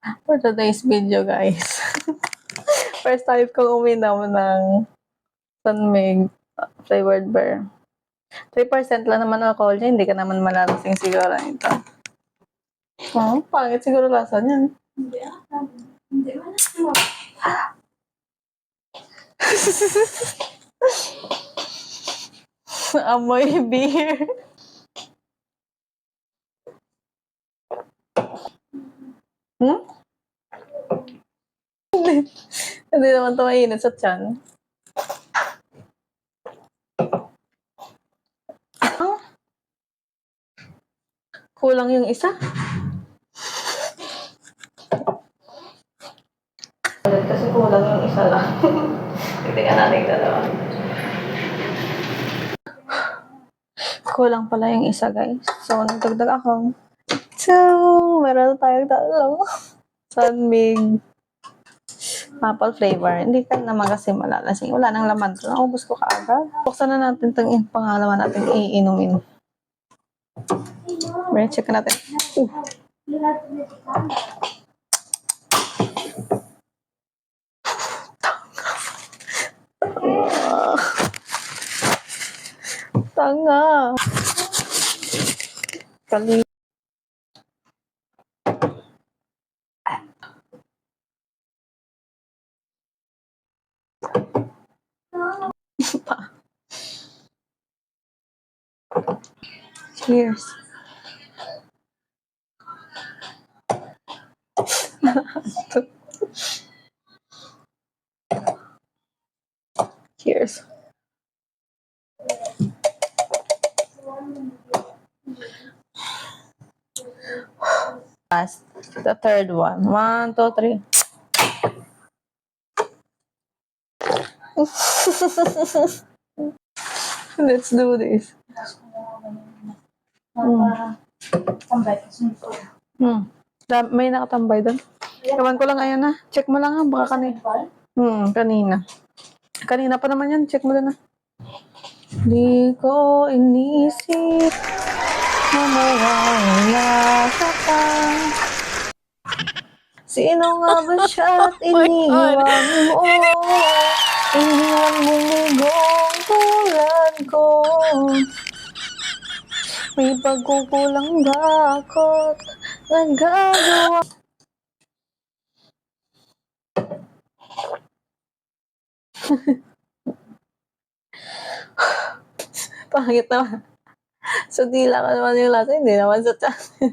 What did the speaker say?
For today's video, guys. First time kong uminom ng Sunmig flavored beer. 3% lang naman alcohol niya, hindi ka naman malalasing siguro ito. Oh, pangit siguro lasa niyan. Hindi. Amoy beer. Hmm? Hindi naman ito mainit sa tiyan. Ah? Kulang yung isa. Kasi kulang yung isa lang. Tingnan natin yung dalawa. Kulang pala yung isa, guys. So, nagdagdag ako. So, meron tayong tatlo. Sunmig. Apple flavor. Hindi ka naman kasi malalasing. Wala nang laman to. Naubos ko kaagad. Buksan na natin itong pangalawa natin iinumin. Right, check natin. Tanga. Kali. Cheers. Cheers. Last, the third one. 1, 2, 3. Let's do this. May nakatambay doon. Kaman ko lang, ayan na. Check mo lang ha, baka kanina. Kanina. Kanina pa naman yan, check mo doon na. Di ko inisip na mawawala ka pa. Sino nga ba siya at iniwan mo? Iniwan mong ligong tulad ko. May pagkukulang ba ako't nagagawa? Pangit naman. Sa dila ka naman yung lasa, hindi naman sa tiyan.